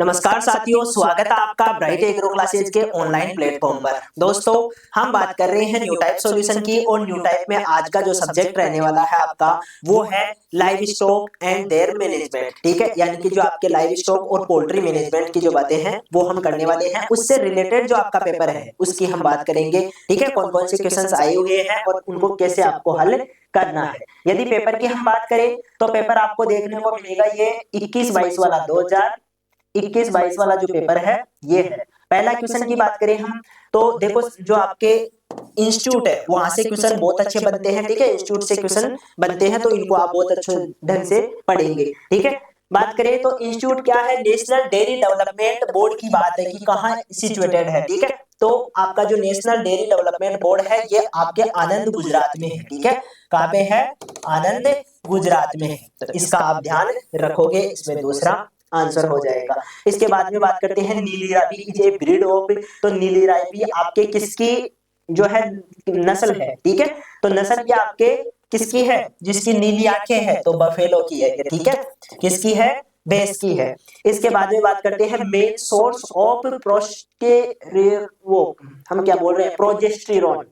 नमस्कार साथियों, स्वागत है आपका ब्राइट एग्रो क्लासेज के ऑनलाइन प्लेटफॉर्म पर। दोस्तों, हम बात कर रहे हैं न्यू टाइप सॉल्यूशन की और न्यू टाइप में आज का जो सब्जेक्ट रहने वाला है आपका वो है live stock and there management. ठीक है, यानी कि जो आपके लाइव स्टॉक और पोल्ट्री मैनेजमेंट की जो बातें हैं वो हम करने वाले हैं। उससे रिलेटेड जो आपका पेपर है उसकी हम बात करेंगे। ठीक है, कौन कौन से क्वेश्चंस आए हुए हैं और उनको कैसे आपको हल करना है। यदि पेपर की हम बात करें तो पेपर आपको देखने को मिलेगा ये 21-22 वाला 2021-22 वाला जो पेपर है ये है। पहला क्वेश्चन की बात करें हम तो देखो, जो आपके इंस्टीट्यूट है वहां से क्वेश्चन बहुत अच्छे बनते हैं। ठीक है, इंस्टीट्यूट से क्वेश्चन बनते हैं तो इनको आप बहुत अच्छे ढंग से पढ़ेंगे। ठीक है, बात करें तो इंस्टीट्यूट क्या है, नेशनल डेयरी डेवलपमेंट बोर्ड की बात है कि कहाँ सिचुएटेड है। ठीक है, तो आपका जो नेशनल डेयरी डेवलपमेंट बोर्ड है ये आपके आनंद गुजरात में है। ठीक है, कहाँ पे है, आनंद गुजरात में है। तो इसका आप ध्यान रखोगे, इसमें दूसरा आंसर हो जाएगा। इसके बाद में बात करते हैं नीली रावी की जो ब्रीड ऑफ, तो नीली रावी आपके किसकी जो है नस्ल है। ठीक है, तो नस्ल क्या आपके किसकी है, जिसकी नीली आंखें हैं, तो बफेलो की है। ठीक है, किसकी है, भैंस की है। इसके बाद में बात करते हैं मेन सोर्स ऑफ प्रोस्टे वो हम क्या बोल रहे हैं, प्रोजेस्टेरोन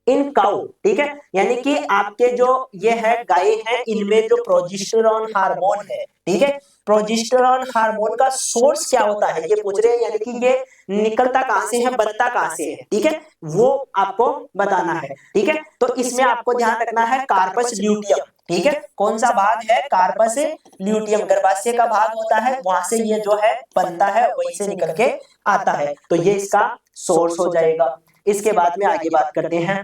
इन काउ। ठीक है, यानी कि आपके जो ये है गाय है इनमें जो प्रोजेस्टेरोन हार्मोन है। ठीक है, प्रोजेस्टेरोन हार्मोन का सोर्स क्या होता है ये पूछ रहे हैं, यानी कि ये निकलता कहां से है, बनता कहां से है। ठीक है, वो आपको बताना है। ठीक है, तो इसमें आपको ध्यान रखना है कार्पस ल्यूटियम। ठीक है, कौन सा भाग है, कार्पस ल्यूटियम गर्भाशय का भाग होता है, वहां से ये जो है बनता है, वहीं से निकल के आता है। तो ये इसका सोर्स हो जाएगा। इसके बाद में आगे बात करते हैं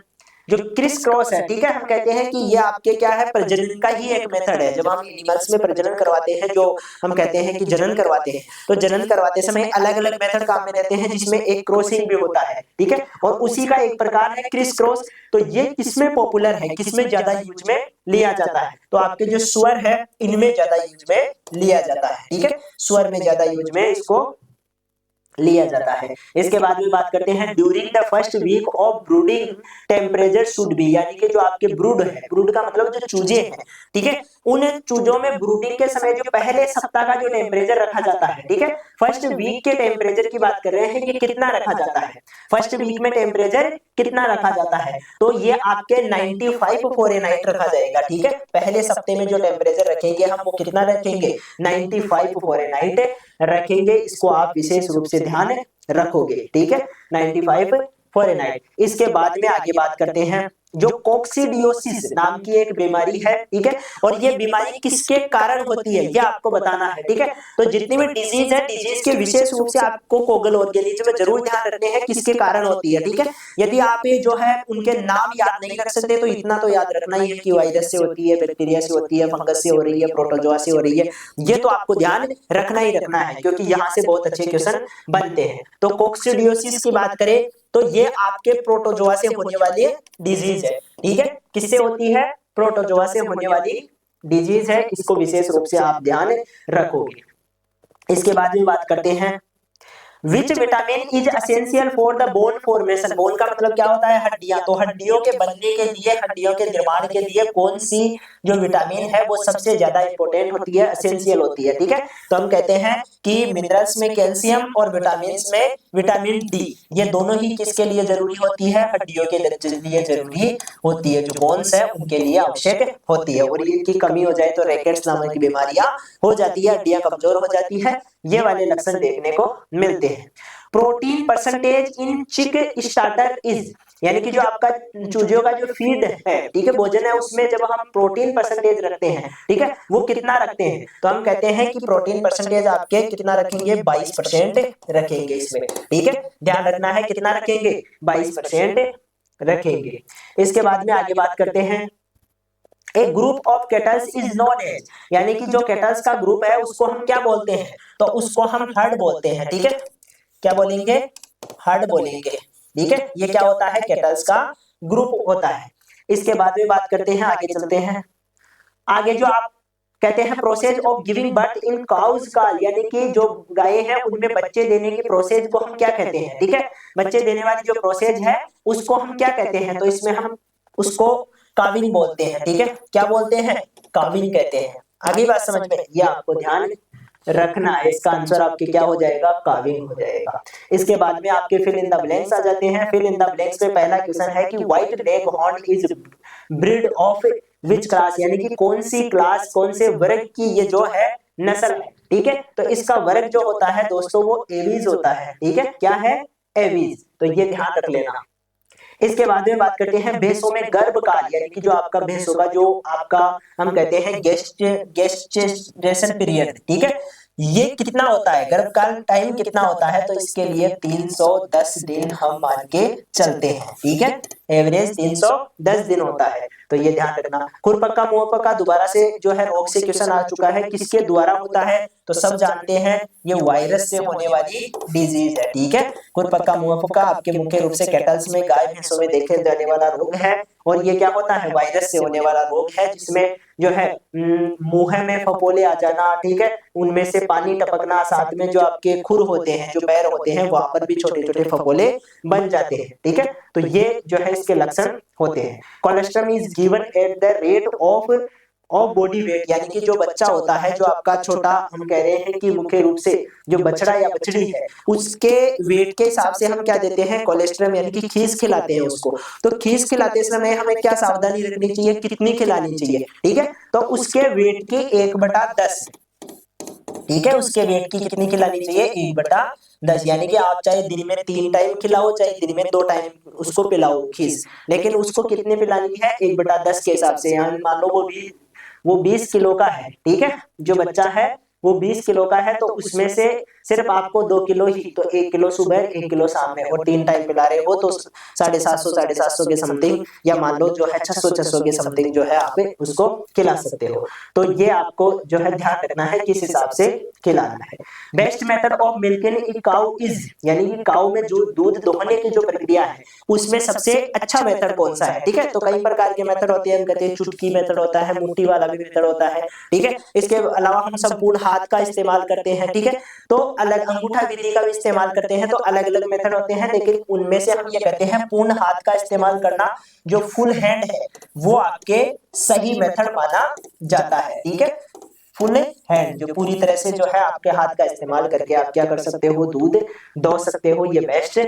जो क्रिस क्रॉस है। ठीक है, हम कहते हैं कि ये आपके क्या है, प्रजनन का ही एक मेथड है। जब हम एनिमल्स में प्रजनन करवाते हैं, जो हम कहते हैं कि जनन करवाते हैं, तो जनन करवाते समय अलग अलग मेथड काम में रहते हैं जिसमें एक क्रॉसिंग भी होता है। ठीक है, और उसी का एक प्रकार है क्रिस क्रॉस। तो ये किसमें पॉपुलर है, किसमें ज्यादा यूज में लिया जाता है, तो आपके जो सुअर है इनमें ज्यादा यूज में लिया जाता है। ठीक है, सुअर में ज्यादा यूज में इसको लिया जाता है। इसके बाद में बात करते हैं during the first week of brooding temperature should be, यानी कि जो आपके ब्रूड है, ब्रूड का मतलब जो चूजे हैं। ठीक है, उन चूजों में ब्रूडिंग के समय जो पहले सप्ताह का जो टेम्परेचर रखा जाता है, ठीक है, फर्स्ट वीक के टेम्परेचर की बात कर रहे हैं कि कितना रखा जाता है, फर्स्ट वीक में टेम्परेचर कितना रखा जाता है, तो ये आपके 95 फ़ारेनहाइट रखा जाएगा। ठीक है, पहले सप्ताह में जो टेम्परेचर रखेंगे हम वो कितना रखेंगे, 95 फ़ारेनहाइट रखेंगे। इसको आप विशेष रूप से ध्यान रखोगे। ठीक है, 95 फ़ारेनहाइट। इसके बाद में आगे बात करते हैं जो कोक्सीडियोसिस नाम की एक बीमारी है। ठीक है, और ये बीमारी किसके कारण होती है ये आपको बताना है। ठीक है, तो जितनी भी डिजीज है, डिजीज के विशेष रूप से आपको कोगल ऑर्गेनिज्म में जरूर ध्यान रखने हैं किसके कारण होती है। ठीक है, यदि आप ये जो है उनके नाम याद नहीं रख सकते तो इतना तो याद रखना ही है कि वायरस से होती है, बैक्टीरिया से होती है, फंगस से हो रही है, प्रोटोजोआ से हो रही है। ये तो आपको ध्यान रखना ही रखना है क्योंकि यहाँ से बहुत अच्छे क्वेश्चन बनते हैं। तो कोक्सीडियोसिस की बात करें तो ये आपके प्रोटोजोआ से होने वाली डिजीज है। ठीक है, किससे होती है, प्रोटोजोआ से होने वाली डिजीज है। इसको विशेष रूप से आप ध्यान रखोगे। इसके बाद में बात करते हैं which vitamin is essential for the bone formation. Bone का मतलब क्या होता है, हड्डियां। तो हड्डियों के बनने के लिए, हड्डियों के निर्माण के लिए कौन सी जो विटामिन है वो सबसे ज्यादा इंपॉर्टेंट होती है, एसेंशियल होती है। ठीक है, तो हम कहते हैं कि मिनरल्स में कैल्शियम और विटामिन में विटामिन डी, ये दोनों ही किसके लिए जरूरी होती है, हड्डियों के लिए जरूरी होती है, जो बोन्स है उनके लिए आवश्यक होती है। और इनकी कमी हो जाए तो रैकेट्स नामक की बीमारियां हो जाती है, हड्डियां कमजोर हो जाती है, ये वाले लक्षण देखने को मिलते हैं। प्रोटीन परसेंटेज इन चिक स्टार्टर इज, यानी कि जो आपका चूजों का जो फीड है, ठीक है, भोजन है, उसमें जब हम प्रोटीन परसेंटेज रखते हैं, ठीक है, वो कितना रखते हैं, तो हम कहते हैं कि प्रोटीन परसेंटेज आपके कितना रखेंगे, 22% रखेंगे इसमें। ठीक है, ध्यान रखना है कितना रखेंगे, 22% रखेंगे। इसके बाद में आगे बात करते हैं एक group of cattles is known as, यानी कि जो कैटल्स का ग्रुप है उसको हम क्या बोलते हैं, तो उसको हम हर्ड बोलते हैं। ठीक है, क्या बोलेंगे, हर्ड बोलेंगे। ठीक है, ये क्या होता है, कैटल्स का ग्रुप होता है। इसके बाद में बात करते हैं, आगे चलते हैं। आगे जो आप कहते हैं process of giving birth in cows call, यानी कि जो गाय हैं उनमें बच्चे देने की प्रोसेस को हम क्या कहते हैं। ठीक है, बच्चे देने वाली जो प्रोसेस है उसको हम क्या कहते हैं, तो इसमें हम उसको काविंग बोलते हैं। ठीक है, क्या बोलते हैं, काविंग कहते हैं। आगे बात समझ में, ये आपको ध्यान रखना है। इसका आंसर आपके क्या हो जाएगा, काविंग हो जाएगा। इसके बाद में आपके फिल इन द ब्लैंक्स आ जाते हैं। फिल इन द ब्लैंक्स में पहला क्वेश्चन है कि white leg horn is breed of which class, यानी कि कौन सी क्लास, कौन से वर्ग की ये जो है नस्ल है। ठीक है, तो इसका वर्ग जो होता है दोस्तों वो एवीज होता है। ठीक है, क्या है, एवीज। तो ये ध्यान रख लेना। इसके बाद में बात करते हैं भैंसों में गर्भकाल, यानी कि जो आपका भैंसों का जो आपका हम कहते हैं गेस्टेशन पीरियड। ठीक है, ये कितना होता है, गर्भकाल टाइम कितना होता है, तो इसके लिए 310 दिन हम मान के चलते हैं। ठीक है, एवरेज 310 दिन होता है। तो ये ध्यान रखना। खुरपक्का मुंहपक्का दोबारा से जो है रोग से क्वेश्चन आ चुका है, किसके द्वारा होता है, तो सब जानते हैं ये वायरस से होने वाली डिजीज है। ठीक है, खुरपक्का मुंहपक्का आपके मुख्य रूप से कैटल्स में, गाय भैंसों में देखे जाने वाला रोग है। और ये क्या होता है, वायरस से होने वाला रोग है, जिसमें जो है मुंह में फफोले आ जाना। ठीक है, उनमें से पानी टपकना, साथ में जो आपके खुर होते हैं, जो पैर होते हैं, वहां पर भी छोटे छोटे फफोले बन जाते हैं। ठीक है, तो ये जो है इसके लक्षण होते हैं। Colostrum is given at the rate of body weight, यानी कि जो बच्चा होता है, जो आपका छोटा, हम कह रहे हैं कि मुख्य रूप से जो बछड़ा या बछड़ी है, उसके वेट के हिसाब से हम क्या देते हैं, कोलेस्ट्रम, यानी कि खीस खिलाते हैं उसको। तो खीस खिलाते समय हमें क्या सावधानी रखनी चाहिए, कितनी खिलानी चाहिए। ठीक है, तो उसके वेट की 1/10। ठीक है, उसके वेट की कितनी खिलानी चाहिए, 1/10, यानी कि आप चाहे दिन में 3 टाइम खिलाओ, चाहे दिन में 2 टाइम उसको पिलाओ खीस, लेकिन उसको कितनी पिलानी है, 1/10 के हिसाब से। यानी मान लो वो 20 किलो का है। ठीक है, जो बच्चा है वो 20 किलो का है, तो उसमें से सिर्फ आपको 2 किलो ही, तो 1 किलो सुबह 1 किलो शाम में, और 3 टाइम पिला रहे हो तो 750 के समथिंग, या मान लो जो है 600 के समथिंग जो है आप उसको खिला सकते हो। तो ये आपको जो है ध्यान रखना है किस हिसाब से खिलाना है। Best method of milking a cow is, यानी कि काउ में जो दूध दोहने की जो प्रक्रिया है, उसमें सबसे अच्छा मेथड कौन सा है। ठीक है, तो कई प्रकार के मेथड होते हैं, हम कहते हैं चुटकी मेथड होता है, मुट्ठी वाला भी मेथड होता है। ठीक है, इसके अलावा हम संपूर्ण हाथ का इस्तेमाल करते हैं। ठीक है, तो अलग अंगूठा विधि का भी इस्तेमाल करते हैं, तो अलग अलग मेथड होते हैं, लेकिन उनमें से हम ये कहते हैं पूर्ण हाथ का इस्तेमाल करना, जो फुल हैंड है, वो आपके सही मेथड माना जाता है। ठीक है, फुल हैंड, जो पूरी तरह से जो है आपके हाथ का इस्तेमाल करके आप क्या कर सकते हो, दूध दो सकते हो, ये बेस्ट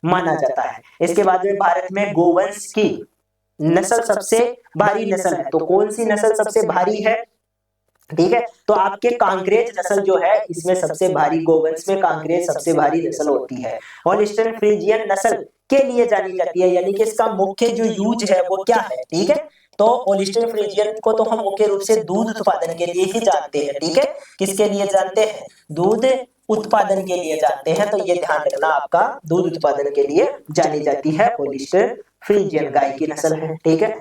माना जाता है। इसके बाद में भारत में गोवंश की नस्ल सबसे भारी नस्ल है, तो कौन सी नस्ल सबसे भारी है। ठीक है, तो आपके कांकरेज नस्ल जो है इसमें सबसे भारी, गोवंश में कांकरेज सबसे भारी नस्ल होती है। हॉलिस्टन फ्रीजियन नस्ल के लिए जानी जाती है, यानी कि इसका मुख्य जो यूज है वो क्या है। ठीक है, तो होलिस्टन फ्रीजियन को तो हम मुख्य रूप से दूध उत्पादन के लिए ही जानते हैं। ठीक है, किसके लिए जानते हैं, दूध उत्पादन के लिए जानते हैं। तो ये ध्यान रखना, आपका दूध उत्पादन के लिए जानी जाती है होलिस्टन फ्रीजियन, गाय की नस्ल है। ठीक है,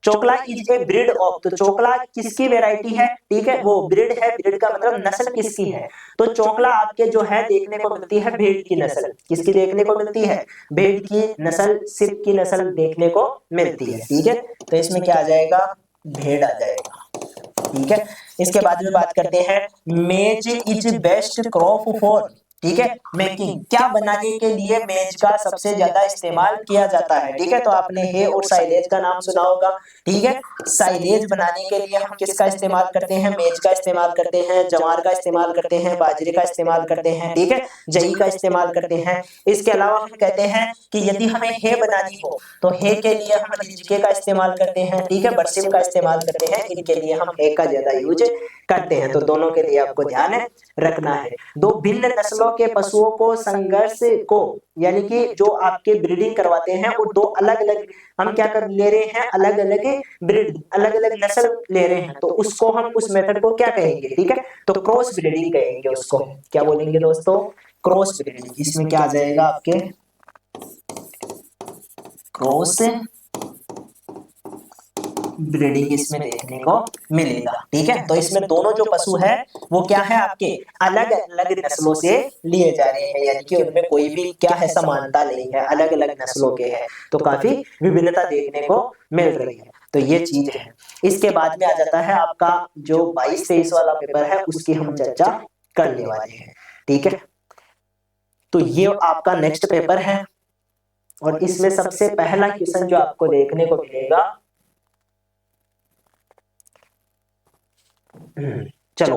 चोकला इज ए ब्रीड ऑफ, तो चोकला किसकी वैरायटी है। ठीक है, वो ब्रीड है, ब्रीड का मतलब नस्ल किसकी है, तो चोकला आपके जो है देखने को मिलती है भेड़ की नस्ल। किसकी देखने को मिलती है, भेड़ की नस्ल, सिप की नस्ल देखने को मिलती है। ठीक है, तो इसमें क्या आ जाएगा, भेड़ आ जाएगा। ठीक है, इसके बाद में बात करते हैं मेज इज बेस्ट क्रॉप फॉर। ठीक है, मेकिंग, क्या बनाने के लिए मेज का सबसे ज्यादा इस्तेमाल किया जाता है। ठीक है, तो आपने हे और साइलेज का नाम सुना होगा। ठीक है, साइलेज बनाने के लिए हम किसका इस्तेमाल करते हैं, मेज का इस्तेमाल करते हैं, जवार का इस्तेमाल करते हैं, बाजरे का इस्तेमाल करते हैं। ठीक है, जई का इस्तेमाल करते हैं। इसके अलावा हम कहते हैं कि यदि हमें हे बनानी हो तो हे के लिए हम रिंजके का इस्तेमाल करते हैं। ठीक है, बरसिम का इस्तेमाल करते हैं, इनके लिए हम हे का ज्यादा यूज करते हैं। तो दोनों के लिए आपको ध्यान रखना है। दो भिन्न नस्लों के पशुओं को संघर्ष को, यानी कि जो आपके ब्रीडिंग करवाते हैं, वो दो अलग अलग हम क्या कर ले रहे हैं, अलग अलग ब्रीड, अलग अलग नस्ल ले रहे हैं, तो उसको हम उस मेथड को क्या कहेंगे। ठीक है, तो क्रॉस ब्रीडिंग कहेंगे उसको। क्या बोलेंगे दोस्तों, क्रॉस ब्रीडिंग। इसमें क्या आ जाएगा आपके, क्रॉस ब्रीडिंग इसमें देखने को मिलेगा। ठीक है, तो इसमें दोनों जो पशु है वो क्या है, आपके अलग अलग नस्लों से लिए जा रहे हैं, यानी कि उनमें कोई भी क्या है, समानता नहीं है, अलग अलग नस्लों के हैं, तो काफी विभिन्नता देखने को मिल रही है। तो ये चीज है। इसके बाद में आ जाता है आपका जो 22-23 वाला पेपर है, उसकी हम चर्चा करने वाले हैं। ठीक है, तो ये आपका नेक्स्ट पेपर है, और इसमें सबसे पहला क्वेश्चन जो आपको देखने को मिलेगा, चलो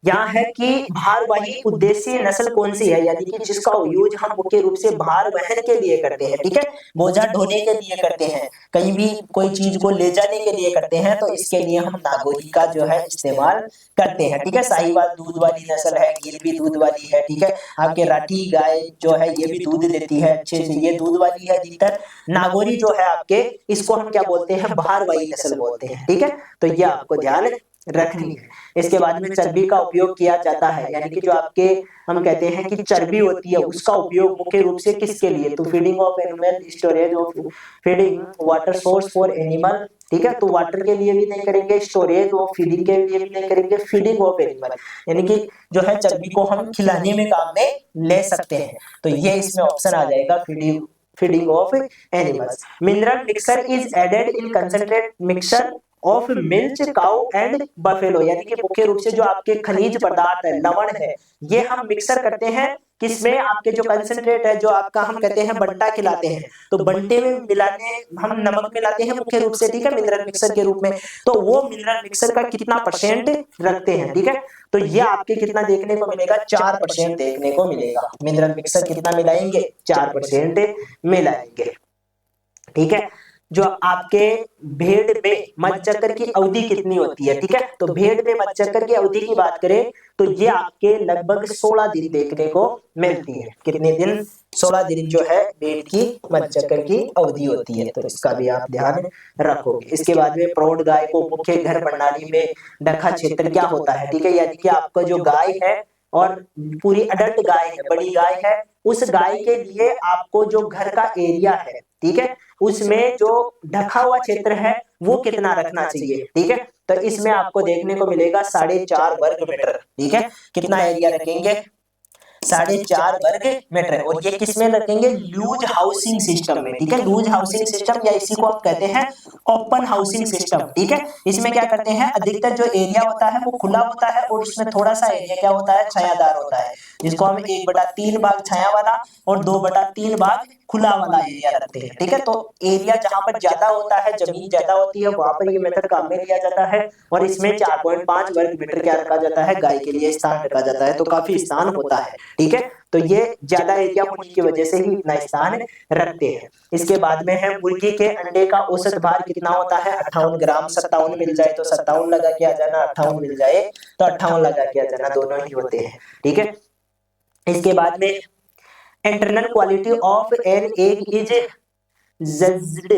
यहाँ है कि भारवाही उद्देश्य नस्ल कौन सी है, यानी कि जिसका यूज हम मुख्य रूप से भार वहन के लिए करते हैं, ठीक है, बोझा ढोने के लिए करते हैं, कहीं भी कोई चीज को ले जाने के लिए करते हैं, तो इसके लिए हम नागोरी का जो है इस्तेमाल करते हैं, ठीक है। साहिवाल दूध वाली नस्ल है, गिर भी दूध वाली है, ठीक है। आपके राठी गाय जो है ये भी दूध देती है अच्छे से, ये दूध वाली है अधिकतर। नागोरी जो है आपके, इसको हम क्या बोलते हैं, भारवाही नस्ल बोलते हैं, ठीक है। तो ये आपको ध्यान रखनी है। इसके बाद में चर्बी का उपयोग किया जाता है, यानी कि जो आपके हम कहते हैं कि चर्बी होती है उसका उपयोग मुख्य रूप से किसके लिए, तो feeding of animal, storage of feeding, water source for animal, ठीक है। तो वाटर के लिए भी नहीं करेंगे, स्टोरेज और फीडिंग के लिए भी नहीं करेंगे, फीडिंग ऑफ एनिमल, यानी कि जो है चर्बी को हम खिलाने में काम में ले सकते हैं, तो ये इसमें ऑप्शन आ जाएगा, feeding of animals. Mineral mixer is added in concentrate mixer of milch cow and buffalo, यानी कि मुख्य रूप से जो आपके खनिज पदार्थ है, लवण है, ये हम मिक्सर करते हैं किसमें, आपके जो कंसंट्रेट है, जो आपका हम कहते हैं बंटा खिलाते हैं, तो बंटे में मिलाने हम नमक मिलाते हैं मुख्य रूप से, ठीक है, मिनरल मिक्सर के रूप में। तो वो मिनरल मिक्सर का कितना परसेंट रखते हैं, ठीक है। तो ये आपके कितना देखने को मिलेगा, 4% देखने को मिलेगा। मिनरल मिक्सर कितना मिलाएंगे, 4% मिलाएंगे, ठीक है। जो आपके भेड़ में मज्जाकर की अवधि कितनी होती है, ठीक है, तो भेड़ में मज्जाकर की अवधि की बात करें तो ये आपके लगभग 16 दिन देखने को मिलती है। कितने दिन, 16 दिन जो है भेड़ की मज्जाकर की अवधि होती है, तो इसका भी आप ध्यान रखोगे। इसके बाद में प्रौढ़ गाय को मुख्य घर प्रणाली में डखा क्षेत्र क्या होता है, ठीक है, यानी कि आपका जो गाय है और पूरी अडल्ट गाय है, बड़ी गाय है, उस गाय के लिए आपको जो घर का एरिया है, ठीक है, उसमें जो ढका हुआ क्षेत्र है वो कितना रखना चाहिए, ठीक है। तो इसमें आपको देखने को मिलेगा 4.5 वर्ग मीटर, ठीक है। कितना एरिया रखेंगे, 4.5 वर्ग मीटर, और ये किसमें रखेंगे, लूज हाउसिंग सिस्टम में, ठीक है। लूज हाउसिंग सिस्टम या इसी को आप कहते हैं ओपन हाउसिंग सिस्टम, ठीक है। इसमें क्या करते हैं, अधिकतर जो एरिया होता है वो खुला होता है और उसमें थोड़ा सा एरिया क्या होता है, छायादार होता है, जिसको हम 1/3 भाग छाया वाला और 2/3 भाग खुला वाला एरिया रखते हैं, ठीक है। तो एरिया जहां पर ज्यादा होता है, जमीन ज्यादा होती है, वहां पर ये मेथड काम में लिया जाता है, और इसमें 4.5 वर्ग मीटर क्या रखा जाता है, गाय के लिए स्थान रखा जाता है, तो काफी स्थान होता है, ठीक है। तो ये ज्यादा एरिया होने की वजह से ही इतना स्थान रखते हैं। इसके बाद में है मुर्गी के अंडे का औसत भार कितना होता है, 58 ग्राम। 57 मिल जाए तो 57 लगा के आ जाना, 58 मिल जाए तो 58 लगा के आ जाना, दोनों ही होते हैं, ठीक है। इसके बाद में internal quality of an egg is judged,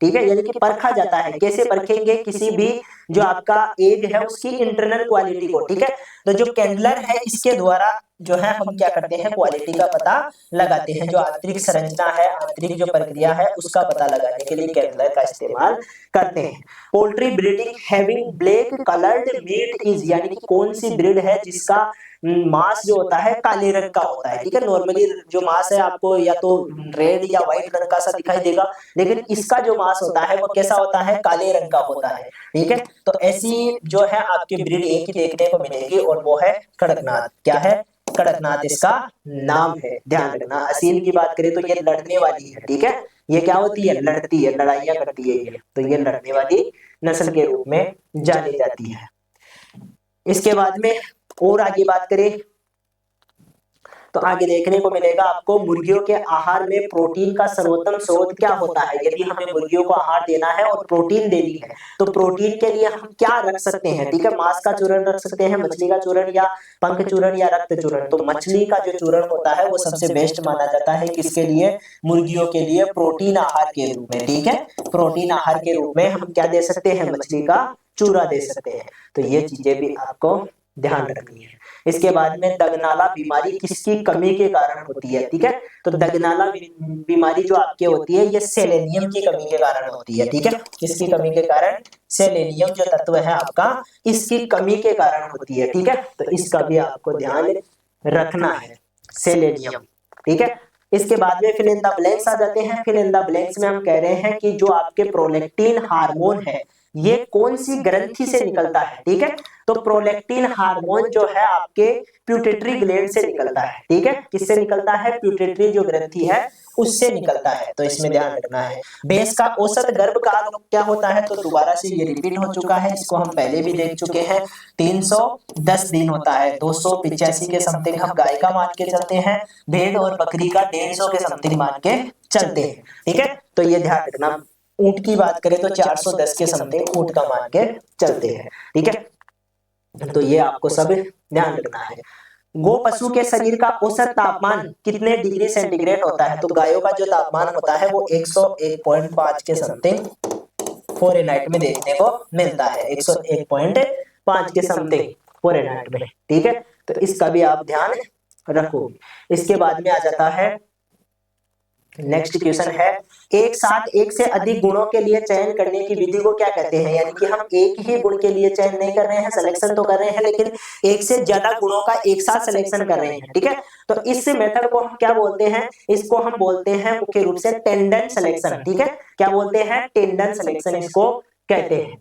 ठीक है, यानी कि परखा जाता है। कैसे परखेंगे, किसी भी जो आपका एग है उसकी इंटरनल क्वालिटी को, ठीक है। तो जो कैंडलर है इसके द्वारा जो है हम क्या करते हैं, क्वालिटी का पता लगाते हैं। जो आंतरिक संरचना है, आंतरिक जो प्रक्रिया है उसका पता लगाने के लिए कैंडलर का इस्तेमाल करते हैं। Poultry breeding having black coloured meat is, यानी कि कौन सी ब्रीड है जिसका मांस जो होता है काले रंग का होता है, ठीक है। नॉर्मली जो मांस है आपको या तो रेड या व्हाइट रंग का सा दिखाई देगा, लेकिन इसका जो मांस होता है वो कैसा होता है, काले रंग का होता है, ठीक है। तो ऐसी जो है आपकी ब्रीड एक ही देखने को मिलेगी और वो है कड़कनाथ। क्या है, कड़कनाथ इसका नाम है, ध्यान रखना। असील की बात करें तो ये लड़ने वाली है, ठीक है, ये क्या होती है, लड़ती है, लड़ाइयां करती है ये, तो ये लड़ने वाली नस्ल के रूप में जानी जाती है। इसके बाद में और आगे बात करें तो आगे देखने को मिलेगा आपको मुर्गियों के आहार में प्रोटीन का सर्वोत्तम स्रोत क्या होता है। यदि हमें मुर्गियों को आहार देना है और प्रोटीन देनी है तो प्रोटीन के लिए हम क्या रख सकते हैं, ठीक है। मांस का चूर्ण रख सकते हैं, मछली का चूर्ण या पंख चूर्ण या रक्त चूर्ण। तो मछली का जो चूर्ण होता है वो सबसे बेस्ट माना जाता है, किसके लिए, मुर्गियों के लिए प्रोटीन आहार के रूप में, ठीक है। प्रोटीन आहार के रूप में हम क्या दे सकते हैं, मछली का चूरा दे सकते हैं। तो ये चीजें भी आपको ध्यान रखनी है। इसके बाद में दगनाला बीमारी किसकी कमी के कारण होती है, ठीक है। तो दगनाला बीमारी जो आपके होती है ये सेलेनियम की कमी के कारण होती है, ठीक है। किसकी कमी के कारण, सेलेनियम जो तत्व है आपका इसकी कमी के कारण होती है, ठीक है। तो इसका भी आपको ध्यान रखना है, सेलेनियम, ठीक है। इसके बाद में फिल इन द ब्लैंक्स आ जाते हैं। फिल इन द ब्लैंक्स में हम कह रहे हैं कि जो आपके प्रोलैक्टिन हार्मोन है ये कौन सी ग्रंथि से निकलता है, ठीक है। तो प्रोलैक्टिन हार्मोन जो है आपके प्यूटेटरी ग्लैंड से निकलता है, ठीक है। किससे निकलता है, प्यूटेटरी जो ग्रंथि है उससे निकलता है, तो इसमें ध्यान रखना है। भैंस का औसत गर्भकाल क्या होता है, तो दोबारा से ये रिपीट हो चुका है, इसको हम पहले भी देख चुके हैं। 310 दिन होता है, 285 के समथिंग हम गाय का मान के चलते हैं, भेड़ और बकरी का 150 के समथिंग मान के चलते हैं, ठीक है। तो ये ध्यान रखना। ऊंट की बात करें तो 410 के समथिंग ऊंट का मान के चलते हैं, ठीक है। तो ये आपको सब ध्यान रखना है। गो पशु के शरीर का औसत तापमान कितने डिग्री सेंटीग्रेड होता है, तो गायों का जो तापमान होता है वो 101.5 के समथिंग फ़ारेनहाइट में देखने को मिलता है, 101.5 के समथिंग फ़ारेनहाइट में, ठीक है। तो इसका भी आप ध्यान रखोगे। इसके बाद में आ जाता है नेक्स्ट क्वेश्चन है, एक साथ एक से अधिक गुणों के लिए चयन करने की विधि को क्या कहते हैं, यानी कि हम एक ही गुण के लिए चयन नहीं कर रहे हैं, सिलेक्शन तो कर रहे हैं लेकिन एक से ज्यादा गुणों का एक साथ सिलेक्शन कर रहे हैं, ठीक है। तो इस मेथड को हम क्या बोलते हैं, इसको हम बोलते हैं मुख्य रूप से टेंडेंट सिलेक्शन, ठीक है। क्या बोलते हैं, टेंडेंट सिलेक्शन इसको कहते हैं।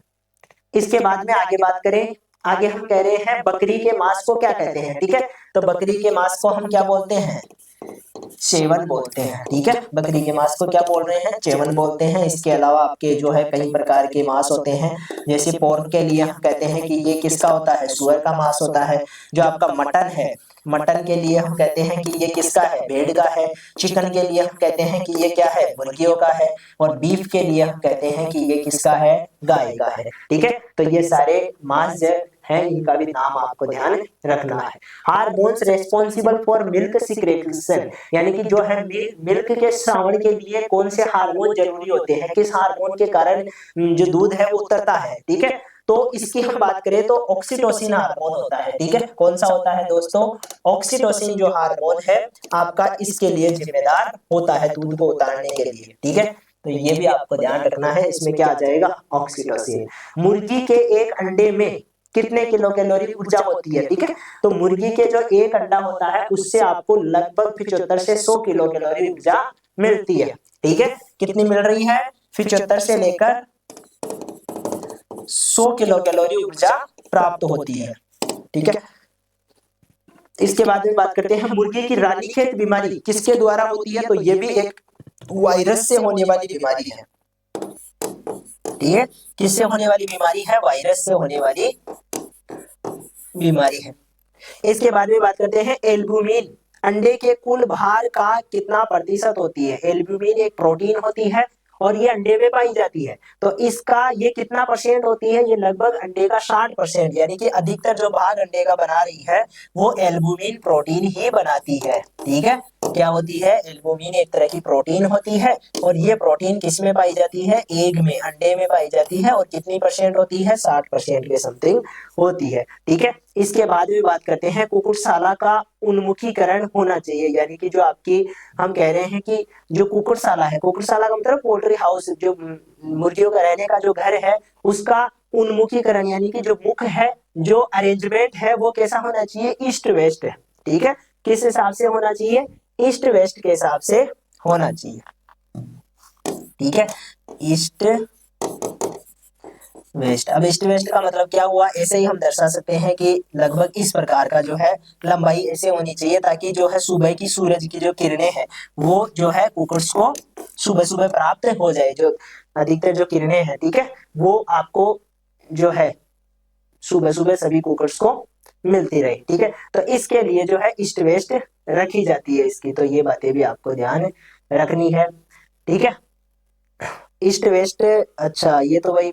इसके बाद में आगे बात करें, आगे हम कह रहे हैं बकरी के मांस को क्या कहते हैं, ठीक है। तो बकरी के मांस को हम क्या बोलते हैं, चेवन बोलते हैं, ठीक है। बकरी के मांस को क्या बोल रहे हैं, चेवन बोलते हैं। इसके अलावा आपके जो है कई प्रकार के मांस होते हैं, जैसे पोर्क के लिए हम कहते हैं कि ये किसका होता है, सुअर का मांस होता है। जो आपका मटन है, मटन के लिए हम कहते हैं कि ये किसका है, भेड़ का है। चिकन के लिए हम कहते हैं कि ये क्या है, मुर्गियों का है। और बीफ के लिए हम कहते हैं कि ये किसका है, गाय का है, ठीक है। तो ये सारे मांस जो है इनका भी नाम आपको ध्यान रखना है। Hormones responsible for milk secretion, यानी कि जो है मिल्क के श्रावण के लिए कौन से हार्मोन जरूरी होते हैं, किस हार्मोन के कारण जो दूध है वो उतरता है, ठीक है। तो इसकी हम बात करें तो ऑक्सीटोसिन हार्मोन होता है, ठीक है। कौन सा होता है दोस्तों, ऑक्सीटोसिन जो हार्मोन है आपका इसके लिए जिम्मेदार होता है, दूध को उतारने के लिए, ठीक है। तो ये भी आपको ध्यान रखना है, इसमें क्या आ जाएगा, ऑक्सीटोसिन। मुर्गी के एक अंडे में कितने किलो कैलोरी ऊर्जा होती है, ठीक है। तो मुर्गी के जो एक अंडा होता है उससे आपको लगभग 75 से 100 किलो कैलोरी ऊर्जा मिलती है, ठीक है। कितनी मिल रही है, 75 से लेकर 100 किलो कैलोरी ऊर्जा प्राप्त होती है, ठीक है। इसके बाद में बात करते हैं मुर्गी की रानीखेत बीमारी किसके द्वारा होती है, तो ये भी एक वायरस से होने वाली बीमारी है, ठीक है। किससे होने वाली बीमारी है, वायरस से होने वाली बीमारी है। इसके बाद में बात करते हैं एल्बुमिन अंडे के कुल भार का कितना प्रतिशत होती है। एल्बुमिन एक प्रोटीन होती है और ये अंडे में पाई जाती है, तो इसका ये कितना परसेंट होती है, ये लगभग अंडे का 60%, यानी कि अधिकतर जो भाग अंडे का बना रही है वो एल्बुमिन प्रोटीन ही बनाती है, ठीक है। क्या होती है, एल्बुमिन एक तरह की प्रोटीन होती है और ये प्रोटीन किस में पाई जाती है, एग में, अंडे में पाई जाती है और कितनी परसेंट होती है, 60% के समथिंग होती है, ठीक है। इसके बाद में बात करते हैं कुक्कुटशाला का उन्मुखीकरण होना चाहिए, यानी कि जो आपकी हम कह रहे हैं कि जो कुक्कुटशाला है, कुक्कुटशाला का मतलब पोल्ट्री हाउस, जो मुर्गियों का रहने का जो घर है उसका उन्मुखीकरण, यानी कि जो मुख है, जो अरेंजमेंट है वो कैसा होना चाहिए, ईस्ट वेस्ट, ठीक है। किस हिसाब से होना चाहिए, ईस्ट वेस्ट के हिसाब से होना चाहिए, ठीक है। East west. अब ईस्ट वेस्ट का मतलब क्या हुआ, ऐसे ही हम दर्शा सकते हैं कि लगभग इस प्रकार का जो है लंबाई ऐसे होनी चाहिए ताकि जो है सुबह की सूरज की जो किरणें हैं वो जो है कुकुट्स को सुबह सुबह प्राप्त हो जाए, जो अधिकतर जो किरणें हैं, ठीक है, वो आपको जो है सुबह सुबह सभी कुकुट्स को मिलती रहे, ठीक है। तो इसके लिए जो है ईस्ट वेस्ट रखी जाती है इसकी, तो ये बातें भी आपको ध्यान रखनी है, ठीक है। ईस्ट वेस्ट, अच्छा ये तो भाई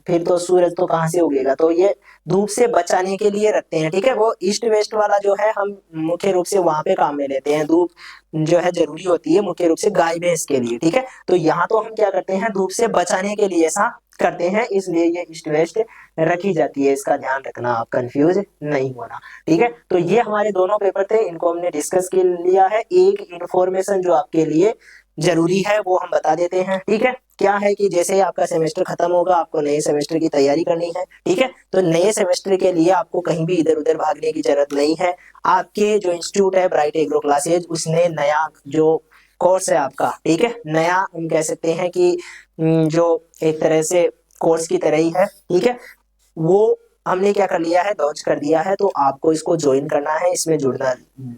फिर तो सूरज तो कहाँ से उगेगा, तो ये धूप से बचाने के लिए रखते हैं, ठीक है। वो ईस्ट वेस्ट वाला जो है हम मुख्य रूप से वहां पे काम में लेते हैं, धूप जो है जरूरी होती है मुख्य रूप से गाय भैंस के लिए, ठीक है। तो यहाँ तो हम क्या करते हैं, धूप से बचाने के लिए ऐसा करते हैं, इसलिए ये ईस्ट वेस्ट रखी जाती है, इसका ध्यान रखना, आप कंफ्यूज नहीं होना, ठीक है। तो ये हमारे दोनों पेपर थे, इनको हमने डिस्कस कर लिया है। एक इंफॉर्मेशन जो आपके लिए जरूरी है वो हम बता देते हैं, ठीक है। क्या है कि जैसे ही आपका सेमेस्टर खत्म होगा आपको नए सेमेस्टर की तैयारी करनी है, ठीक है। तो नए सेमेस्टर के लिए आपको कहीं भी इधर उधर भागने की जरूरत नहीं है। आपके जो इंस्टीट्यूट है ब्राइट एग्रो क्लासेज, उसने नया जो कोर्स है आपका, ठीक है, नया हम कह सकते हैं कि जो एक तरह से कोर्स की तरह ही है, ठीक है। वो हमने क्या कर लिया है, लॉन्च कर दिया है, तो आपको इसको ज्वाइन करना है, इसमें जुड़ना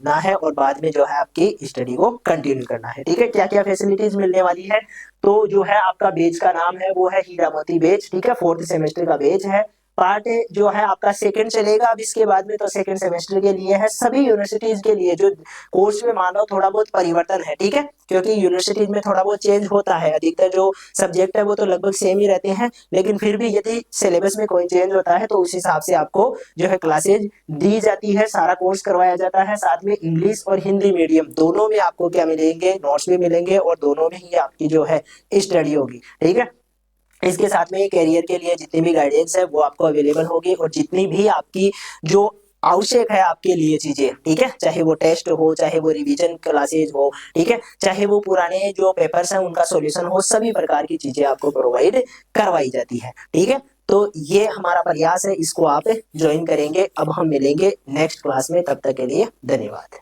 ना है और बाद में जो है आपकी स्टडी को कंटिन्यू करना है, ठीक है। क्या क्या फैसिलिटीज मिलने वाली है, तो जो है आपका बेच का नाम है वो है हीरा मोती बेच, ठीक है। 4th सेमेस्टर का बेच है। पार्ट जो है आपका सेकंड चलेगा अब इसके बाद में, तो सेकंड सेमेस्टर के लिए है, सभी यूनिवर्सिटीज के लिए। जो कोर्स में मान लो थोड़ा बहुत परिवर्तन है, ठीक है, क्योंकि यूनिवर्सिटीज में थोड़ा बहुत चेंज होता है, अधिकतर जो सब्जेक्ट है वो तो लगभग सेम ही रहते हैं, लेकिन फिर भी यदि सिलेबस में कोई चेंज होता है तो उस हिसाब से आपको जो है क्लासेज दी जाती है, सारा कोर्स करवाया जाता है। साथ में इंग्लिश और हिंदी मीडियम दोनों में आपको क्या मिलेंगे, नोट्स भी मिलेंगे और दोनों में ही आपकी जो है स्टडी होगी, ठीक है। इसके साथ में कैरियर के लिए जितनी भी गाइडेंस है वो आपको अवेलेबल होगी, और जितनी भी आपकी जो आवश्यक है आपके लिए चीजें, ठीक है, चाहे वो टेस्ट हो, चाहे वो रिवीजन क्लासेज हो, ठीक है, चाहे वो पुराने जो पेपर्स हैं उनका सॉल्यूशन हो, सभी प्रकार की चीजें आपको प्रोवाइड करवाई जाती है, ठीक है। तो ये हमारा प्रयास है, इसको आप ज्वाइन करेंगे। अब हम मिलेंगे नेक्स्ट क्लास में, तब तक के लिए धन्यवाद।